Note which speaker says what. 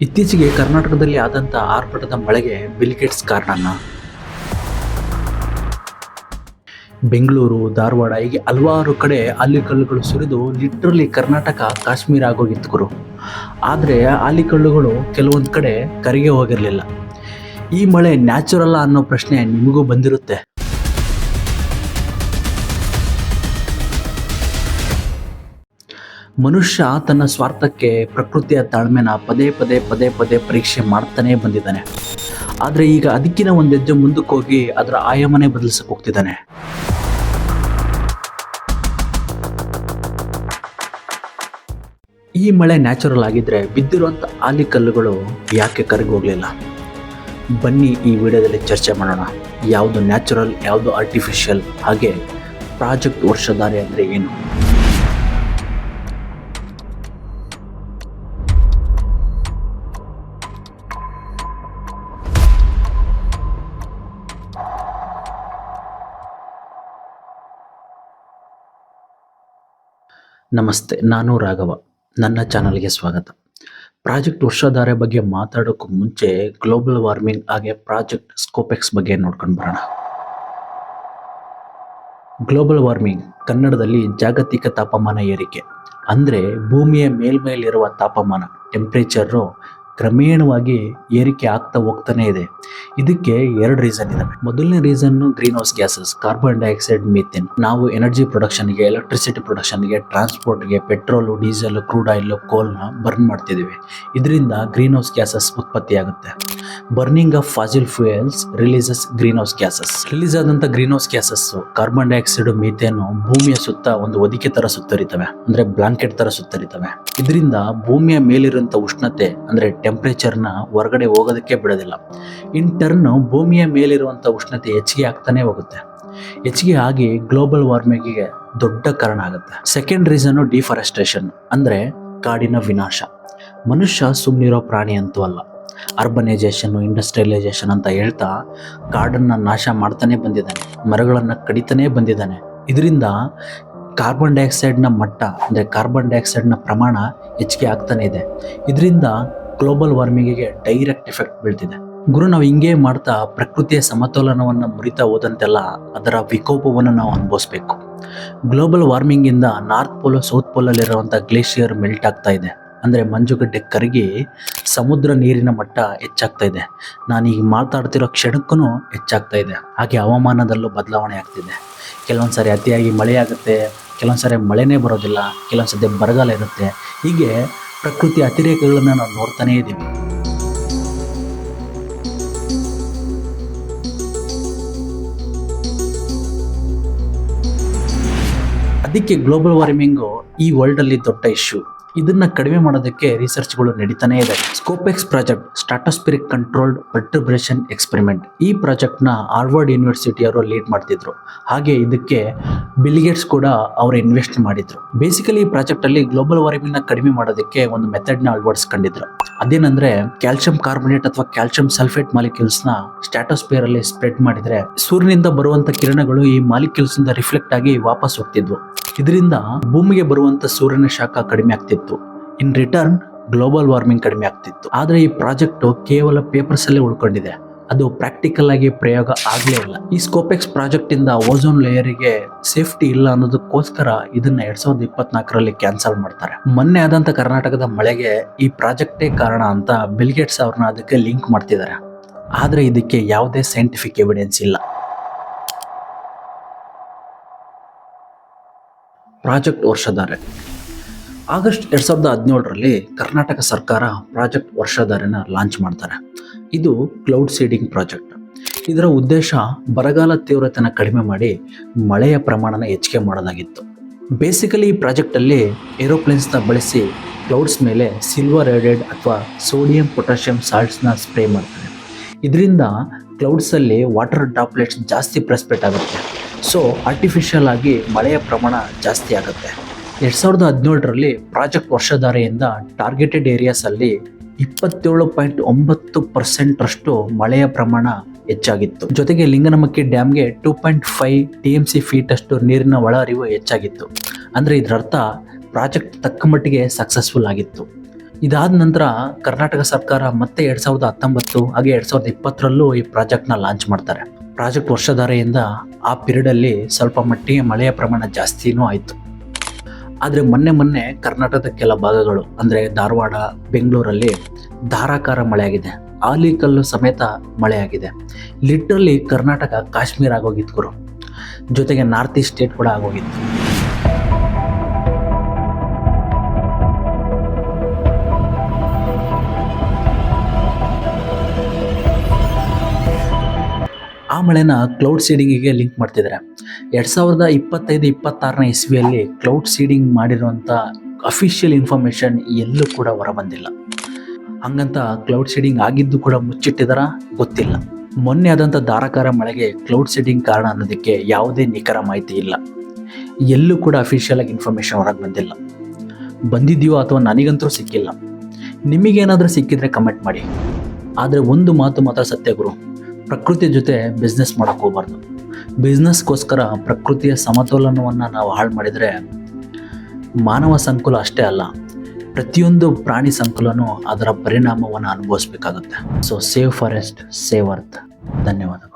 Speaker 1: ಇತ್ತೀಚೆಗೆ ಕರ್ನಾಟಕದಲ್ಲಿ ಆದಂಥ ಆರ್ಭಟದ ಮಳೆಗೆ ಬಿಲ್ಗೇಟ್ಸ್ ಕಾರಣನ? ಬೆಂಗಳೂರು, ಧಾರವಾಡ ಹೀಗೆ ಹಲವಾರು ಕಡೆ ಆಲಿಕಲ್ಲುಗಳು ಸುರಿದು ಲಿಟ್ರಲಿ ಕರ್ನಾಟಕ ಕಾಶ್ಮೀರ ಆಗೋಗಿತ್ತು ಗುರು. ಆದರೆ ಆಲಿಕಲ್ಲುಗಳು ಕೆಲವೊಂದು ಕಡೆ ಕರಿಗೆ ಹೋಗಿರಲಿಲ್ಲ. ಈ ಮಳೆ ನ್ಯಾಚುರಲ್ಲ ಅನ್ನೋ ಪ್ರಶ್ನೆ ನಿಮಗೂ ಬಂದಿರುತ್ತೆ. ಮನುಷ್ಯ ತನ್ನ ಸ್ವಾರ್ಥಕ್ಕೆ ಪ್ರಕೃತಿಯ ತಾಳ್ಮೆನ ಪದೇ ಪದೇ ಪದೇ ಪದೇ ಪರೀಕ್ಷೆ ಮಾಡ್ತಾನೆ ಬಂದಿದ್ದಾನೆ. ಆದರೆ ಈಗ ಅದಕ್ಕಿಂತ ಒಂದು ಹೆಜ್ಜೆ ಮುಂದಕ್ಕೆ ಹೋಗಿ ಅದರ ಆಯಾಮನೆ ಬದಲಿಸಕ್ಕೆ ಹೋಗ್ತಿದ್ದಾನೆ. ಈ ಮಳೆ ನ್ಯಾಚುರಲ್ ಆಗಿದ್ರೆ ಬಿದ್ದಿರುವಂಥ ಆಲಿಕಲ್ಲುಗಳು ಯಾಕೆ ಕರಗಿ ಹೋಗಲಿಲ್ಲ? ಬನ್ನಿ ಈ ವಿಡಿಯೋದಲ್ಲಿ ಚರ್ಚೆ ಮಾಡೋಣ. ಯಾವುದು ನ್ಯಾಚುರಲ್, ಯಾವುದು ಆರ್ಟಿಫಿಷಿಯಲ್, ಹಾಗೆ ಪ್ರಾಜೆಕ್ಟ್ ವರ್ಷಧಾರೆ ಅಂದರೆ ಏನು? ನಮಸ್ತೆ, ನಾನು ರಾಘವ. ನನ್ನ ಚಾನಲ್ಗೆ ಸ್ವಾಗತ. ಪ್ರಾಜೆಕ್ಟ್ ವರ್ಷಧಾರೆ ಬಗ್ಗೆ ಮಾತಾಡೋಕ್ಕೂ ಮುಂಚೆ ಗ್ಲೋಬಲ್ ವಾರ್ಮಿಂಗ್ ಹಾಗೆ ಪ್ರಾಜೆಕ್ಟ್ ಸ್ಕೋಪೆಕ್ಸ್ ಬಗ್ಗೆ ನೋಡ್ಕೊಂಡು ಬರೋಣ. ಗ್ಲೋಬಲ್ ವಾರ್ಮಿಂಗ್ ಕನ್ನಡದಲ್ಲಿ ಜಾಗತಿಕ ತಾಪಮಾನ ಏರಿಕೆ. ಅಂದರೆ ಭೂಮಿಯ ಮೇಲ್ಮೇಲಿರುವ ತಾಪಮಾನ, ಟೆಂಪ್ರೇಚರು ಕ್ರಮೇಣವಾಗಿ ಏರಿಕೆ ಆಗ್ತಾ ಹೋಗ್ತಾನೆ ಇದೆ. ಇದಕ್ಕೆ ಎರಡು ರೀಸನ್ ಇದಾವೆ. ಮೊದಲನೇ reason green house gases, carbon dioxide, methane. ನಾವು ಎನರ್ಜಿ ಪ್ರೊಡಕ್ಷನ್ಗೆ, ಎಲೆಕ್ಟ್ರಿಸಿಟಿ ಪ್ರೊಡಕ್ಷನ್ಗೆ, ಟ್ರಾನ್ಸ್ಪೋರ್ಟ್ಗೆ ಪೆಟ್ರೋಲು, ಡೀಸೆಲ್, ಕ್ರೂಡ್ ಆಯಿಲ್, ಕೋಲ್ನ ಬರ್ನ್ ಮಾಡ್ತಿದ್ದೀವಿ. ಇದರಿಂದ ಗ್ರೀನ್ ಹೌಸ್ ಗ್ಯಾಸಸ್ ಉತ್ಪತ್ತಿ ಆಗುತ್ತೆ. Burning of fossil fuels releases green house gases. Release ಆದಂಥ green house gases, carbon dioxide, methane ಭೂಮಿಯ ಸುತ್ತ ಒಂದು ಹೊದಿಕೆ ತರ ಸುತ್ತರಿತವೆ, ಅಂದ್ರೆ ಬ್ಲಾಂಕೆಟ್ ತರ ಸುತ್ತರಿತವೆ. ಇದರಿಂದ ಭೂಮಿಯ ಮೇಲಿರುವಂಥ ಉಷ್ಣತೆ ಅಂದ್ರೆ ಟೆಂಪ್ರೇಚರ್ನ ಹೊರಗಡೆ ಹೋಗೋದಕ್ಕೆ ಬಿಡೋದಿಲ್ಲ. ಇನ್ ಟರ್ನ್ ಭೂಮಿಯ ಮೇಲಿರುವಂಥ ಉಷ್ಣತೆ ಹೆಚ್ಚಿಗೆ ಆಗ್ತಾನೆ ಹೋಗುತ್ತೆ. ಹೆಚ್ಚಿಗೆ ಆಗಿ ಗ್ಲೋಬಲ್ ವಾರ್ಮಿಂಗಿಗೆ ದೊಡ್ಡ ಕಾರಣ ಆಗುತ್ತೆ. ಸೆಕೆಂಡ್ ರೀಸನ್ ಡಿಫಾರೆಸ್ಟೇಷನ್, ಅಂದ್ರೆ ಕಾಡಿನ ವಿನಾಶ. ಮನುಷ್ಯ ಸುಮ್ಮನಿರೋ ಪ್ರಾಣಿ ಅಂತೂ ಅಲ್ಲ. ಅರ್ಬನೈಸೇಷನ್, ಇಂಡಸ್ಟ್ರಿಯಲೈಸೇಷನ್ ಅಂತ ಹೇಳ್ತಾ ಕಾಡನ್ನು ನಾಶ ಮಾಡ್ತಾನೆ ಬಂದಿದ್ದಾನೆ, ಮರಗಳನ್ನು ಕಡಿತಾನೆ ಬಂದಿದ್ದಾನೆ. ಇದರಿಂದ ಕಾರ್ಬನ್ ಡೈಆಕ್ಸೈಡ್ನ ಮಟ್ಟ ಅಂದರೆ ಕಾರ್ಬನ್ ಡೈಆಕ್ಸೈಡ್ನ ಪ್ರಮಾಣ ಹೆಚ್ಚಿಗೆ ಆಗ್ತಾನೆ ಇದೆ. ಇದರಿಂದ ಗ್ಲೋಬಲ್ ವಾರ್ಮಿಂಗಿಗೆ ಡೈರೆಕ್ಟ್ ಎಫೆಕ್ಟ್ ಬೀಳ್ತಿದೆ. ಗುರು, ನಾವು ಹಿಂಗೆ ಮಾಡ್ತಾ ಪ್ರಕೃತಿಯ ಸಮತೋಲನವನ್ನು ಮುರಿತಾ ಹೋದಂತೆಲ್ಲ ಅದರ ವಿಕೋಪವನ್ನು ನಾವು ಅನುಭವಿಸ್ಬೇಕು. ಗ್ಲೋಬಲ್ ವಾರ್ಮಿಂಗಿಂದ ನಾರ್ತ್ ಪೋಲ್, ಸೌತ್ ಪೋಲಲ್ಲಿರುವಂಥ ಗ್ಲೇಷಿಯರ್ ಮೆಲ್ಟ್ ಆಗ್ತಾ ಇದೆ. ಅಂದರೆ ಮಂಜುಗಡ್ಡೆ ಕರಗಿ ಸಮುದ್ರ ನೀರಿನ ಮಟ್ಟ ಹೆಚ್ಚಾಗ್ತಾ ಇದೆ. ನಾನೀಗ ಮಾತಾಡ್ತಿರೋ ಕ್ಷಣಕ್ಕೂ ಹೆಚ್ಚಾಗ್ತಾ ಇದೆ. ಹಾಗೆ ಹವಾಮಾನದಲ್ಲೂ ಬದಲಾವಣೆ ಆಗ್ತಿದೆ. ಕೆಲವೊಂದು ಸಾರಿ ಅತಿಯಾಗಿ ಮಳೆ ಆಗುತ್ತೆ, ಕೆಲವೊಂದು ಸಾರಿ ಮಳೆನೇ ಬರೋದಿಲ್ಲ, ಕೆಲವೊಂದು ಸತಿ ಬರಗಾಲ ಇರುತ್ತೆ. ಹೀಗೆ ಪ್ರಕೃತಿ ಅತಿರೇಕಗಳನ್ನು ನಾವು ನೋಡ್ತಾನೇ ಇದ್ದೀವಿ. ಅದಕ್ಕೆ ಗ್ಲೋಬಲ್ ವಾರ್ಮಿಂಗು ಈ ವರ್ಲ್ಡಲ್ಲಿ ದೊಡ್ಡ ಇಶ್ಯೂ. ಇದನ್ನ ಕಡಿಮೆ ಮಾಡೋದಕ್ಕೆ ರಿಸರ್ಚ್ಗಳು ನಡೀತಾನೇ ಇದೆ. ಸ್ಕೋಪೆಕ್ಸ್ ಪ್ರಾಜೆಕ್ಟ್, ಸ್ಟ್ರಾಟೋಸ್ಫಿರಿಕ್ ಕಂಟ್ರೋಲ್ಡ್ ಪರ್ಟರ್ಬೇಷನ್ ಎಕ್ಸ್ಪೆರಿಮೆಂಟ್. ಈ ಪ್ರಾಜೆಕ್ಟ್ನ ಹಾರ್ವರ್ಡ್ ಯೂನಿವರ್ಸಿಟಿಯವರು ಲೀಡ್ ಮಾಡ್ತಿದ್ರು. ಹಾಗೆ ಇದಕ್ಕೆ ಬಿಲ್ಗೇಟ್ಸ್ ಕೂಡ ಅವರು ಇನ್ವೆಸ್ಟ್ ಮಾಡಿದ್ರು. ಬೇಸಿಕಲಿ ಈ ಪ್ರಾಜೆಕ್ಟಲ್ಲಿ ಗ್ಲೋಬಲ್ ವಾರ್ಮಿಂಗ್ನ ಕಡಿಮೆ ಮಾಡೋದಕ್ಕೆ ಒಂದು ಮೆಥಡ್ನ ಅಳವಡಿಸ್ಕೊಂಡಿದ್ರು. ಅದೇನಂದ್ರೆ ಕ್ಯಾಲ್ಸಿಯಂ ಕಾರ್ಬೊನೇಟ್ ಅಥವಾ ಕ್ಯಾಲ್ಸಿಯಂ ಸಲ್ಫೇಟ್ ಮಾಲಿಕ್ಯೂಲ್ಸ್ನ ಸ್ಟ್ರಾಟೋಸ್ಫಿಯರ್ ಅಲ್ಲಿ ಸ್ಪ್ರೆಡ್ ಮಾಡಿದ್ರೆ ಸೂರ್ಯನಿಂದ ಬರುವಂತ ಕಿರಣಗಳು ಈ ಮಾಲಿಕ್ಯೂಲ್ಸ್ ಇಂದ ರಿಫ್ಲೆಕ್ಟ್ ಆಗಿ ವಾಪಸ್ ಹೋಗ್ತಿದ್ವು. ಇದರಿಂದ ಭೂಮಿಗೆ ಬರುವಂತ ಸೂರ್ಯನ ಶಾಖ ಕಡಿಮೆ ಆಗ್ತಿತ್ತು. ಇನ್ ರಿಟರ್ನ್ ಗ್ಲೋಬಲ್ ವಾರ್ಮಿಂಗ್ ಕಡಿಮೆ ಆಗ್ತಿತ್ತು. ಆದ್ರೆ ಈ ಪ್ರಾಜೆಕ್ಟ್ ಕೇವಲ ಪೇಪರ್ಸ್ ಅಲ್ಲೇ ಉಳ್ಕೊಂಡಿದೆ. ಅದು ಪ್ರಾಕ್ಟಿಕಲ್ ಆಗಿ ಪ್ರಯೋಗ ಆಗ್ಲೇ ಇಲ್ಲ. ಈ ಸ್ಕೋಪೆಕ್ಸ್ ಪ್ರಾಜೆಕ್ಟ್ ಇಂದ ಓಝೋನ್ ಲೇಯರಿಗೆ ಸೇಫ್ಟಿ ಇಲ್ಲ ಅನ್ನೋದಕ್ಕೋಸ್ಕರ ಇದನ್ನ 2024ರಲ್ಲಿ ಕ್ಯಾನ್ಸಲ್ ಮಾಡ್ತಾರೆ. ಮೊನ್ನೆ ಆದಂತ ಕರ್ನಾಟಕದ ಮಳೆಗೆ ಈ ಪ್ರಾಜೆಕ್ಟೇ ಕಾರಣ ಅಂತ ಬಿಲ್ಗೇಟ್ಸ್ ಅವ್ರನ್ನ ಅದಕ್ಕೆ ಲಿಂಕ್ ಮಾಡ್ತಿದ್ದಾರೆ. ಆದ್ರೆ ಇದಕ್ಕೆ ಯಾವುದೇ ಸೈಂಟಿಫಿಕ್ ಎವಿಡೆನ್ಸ್ ಇಲ್ಲ. ಪ್ರಾಜೆಕ್ಟ್ ವರ್ಷಧಾರೆ. ಆಗಸ್ಟ್ 2017ರಲ್ಲಿ ಕರ್ನಾಟಕ ಸರ್ಕಾರ ಪ್ರಾಜೆಕ್ಟ್ ವರ್ಷಧಾರೆನ ಲಾಂಚ್ ಮಾಡ್ತಾರೆ. ಇದು ಕ್ಲೌಡ್ ಸೀಡಿಂಗ್ ಪ್ರಾಜೆಕ್ಟ್. ಇದರ ಉದ್ದೇಶ ಬರಗಾಲ ತೀವ್ರತೆಯನ್ನು ಕಡಿಮೆ ಮಾಡಿ ಮಳೆಯ ಪ್ರಮಾಣನ ಹೆಚ್ಚಿಗೆ ಮಾಡೋದಾಗಿತ್ತು. ಬೇಸಿಕಲಿ ಈ ಪ್ರಾಜೆಕ್ಟಲ್ಲಿ ಏರೋಪ್ಲೇನ್ಸ್ನ ಬಳಸಿ ಕ್ಲೌಡ್ಸ್ ಮೇಲೆ ಸಿಲ್ವರ್ ಐಡೈಡ್ ಅಥವಾ ಸೋಡಿಯಂ ಪೊಟ್ಯಾಷಿಯಂ ಸಾಲ್ಟ್ಸ್ನ ಸ್ಪ್ರೇ ಮಾಡ್ತಾರೆ. ಇದರಿಂದ ಕ್ಲೌಡ್ಸಲ್ಲಿ ವಾಟರ್ ಡ್ರಾಪ್ಲೆಟ್ಸ್ ಜಾಸ್ತಿ ಪ್ರೆಸ್ಪೇಟ್ ಆಗುತ್ತೆ. ಸೊ ಆರ್ಟಿಫಿಷಿಯಲ್ ಆಗಿ ಮಳೆಯ ಪ್ರಮಾಣ ಜಾಸ್ತಿ ಆಗುತ್ತೆ. 2017ರಲ್ಲಿ ಪ್ರಾಜೆಕ್ಟ್ ವರ್ಷಧಾರೆಯಿಂದ ಟಾರ್ಗೆಟೆಡ್ ಏರಿಯಾಸಲ್ಲಿ 27.9% ಮಳೆಯ ಪ್ರಮಾಣ ಹೆಚ್ಚಾಗಿತ್ತು. ಜೊತೆಗೆ ಲಿಂಗನಮಕ್ಕಿ ಡ್ಯಾಮ್ಗೆ 2.5 TMC ಫೀಟ್ ಅಷ್ಟು ನೀರಿನ ಒಳಹರಿವು ಹೆಚ್ಚಾಗಿತ್ತು. ಅಂದರೆ ಇದರ ಅರ್ಥ ಪ್ರಾಜೆಕ್ಟ್ ತಕ್ಕ ಮಟ್ಟಿಗೆ ಸಕ್ಸಸ್ಫುಲ್ ಆಗಿತ್ತು. ಇದಾದ ನಂತರ ಕರ್ನಾಟಕ ಸರ್ಕಾರ ಮತ್ತೆ 2019 ಹಾಗೆ 2020ರಲ್ಲೂ ಈ ಪ್ರಾಜೆಕ್ಟ್ನ ಲಾಂಚ್ ಮಾಡ್ತಾರೆ. ಪ್ರಾಜೆಕ್ಟ್ ವರ್ಷಧಾರೆಯಿಂದ ಆ ಪೀರಿಯಡಲ್ಲಿ ಸ್ವಲ್ಪ ಮಟ್ಟಿಗೆ ಮಳೆಯ ಪ್ರಮಾಣ ಜಾಸ್ತಿನೂ ಆಯಿತು. ಆದರೆ ಮೊನ್ನೆ ಕರ್ನಾಟಕದ ಕೆಲ ಭಾಗಗಳು ಅಂದರೆ ಧಾರವಾಡ, ಬೆಂಗಳೂರಲ್ಲಿ ಧಾರಾಕಾರ ಮಳೆಯಾಗಿದೆ. ಆಲಿಕಲ್ಲು ಸಮೇತ ಮಳೆಯಾಗಿದೆ. ಲಿಟ್ರಲಿ ಕರ್ನಾಟಕ ಕಾಶ್ಮೀರ ಆಗೋಗಿತ್ತು ಗುರು. ಜೊತೆಗೆ ನಾರ್ತ್ ಈಸ್ಟ್ ಸ್ಟೇಟ್ ಕೂಡ ಆಗೋಗಿತ್ತು. ಆ ಮಳೆನ ಕ್ಲೌಡ್ ಸೀಡಿಂಗಿಗೆ ಲಿಂಕ್ ಮಾಡ್ತಿದ್ದಾರೆ. 2025-26ನೇ ಇಸ್ವಿಯಲ್ಲಿ ಕ್ಲೌಡ್ ಸೀಡಿಂಗ್ ಮಾಡಿರುವಂಥ ಅಫಿಷಿಯಲ್ ಇನ್ಫಾರ್ಮೇಷನ್ ಎಲ್ಲೂ ಕೂಡ ಹೊರಬಂದಿಲ್ಲ. ಹಂಗಂತ ಕ್ಲೌಡ್ ಸೀಡಿಂಗ್ ಆಗಿದ್ದು ಕೂಡ ಮುಚ್ಚಿಟ್ಟಿದಾರ ಗೊತ್ತಿಲ್ಲ. ಮೊನ್ನೆ ಆದಂಥ ಧಾರಾಕಾರ ಮಳೆಗೆ ಕ್ಲೌಡ್ ಸೀಡಿಂಗ್ ಕಾರಣ ಅನ್ನೋದಕ್ಕೆ ಯಾವುದೇ ನಿಖರ ಮಾಹಿತಿ ಇಲ್ಲ. ಎಲ್ಲೂ ಕೂಡ ಅಫಿಷಿಯಲ್ ಆಗಿ ಇನ್ಫಾರ್ಮೇಷನ್ ಹೊರಗೆ ಬಂದಿಲ್ಲ. ಬಂದಿದೆಯೋ ಅಥವಾ ನನಗಂತೂ ಸಿಕ್ಕಿಲ್ಲ. ನಿಮಗೇನಾದರೂ ಸಿಕ್ಕಿದ್ರೆ ಕಮೆಂಟ್ ಮಾಡಿ. ಆದರೆ ಒಂದು ಮಾತು ಮಾತ್ರ ಸತ್ಯ ಗುರು, ಪ್ರಕೃತಿ ಜೊತೆ ಬಿಸ್ನೆಸ್ ಮಾಡೋಕ್ಕೆ ಹೋಗ್ಬಾರ್ದು. ಬಿಸ್ನೆಸ್ಗೋಸ್ಕರ ಪ್ರಕೃತಿಯ ಸಮತೋಲನವನ್ನು ನಾವು ಹಾಳು ಮಾಡಿದರೆ ಮಾನವ ಸಂಕುಲ ಅಷ್ಟೇ ಅಲ್ಲ, ಪ್ರತಿಯೊಂದು ಪ್ರಾಣಿ ಸಂಕುಲನೂ ಅದರ ಪರಿಣಾಮವನ್ನು ಅನುಭವಿಸಬೇಕಾಗುತ್ತೆ. So save forest, save earth. ಧನ್ಯವಾದಗಳು.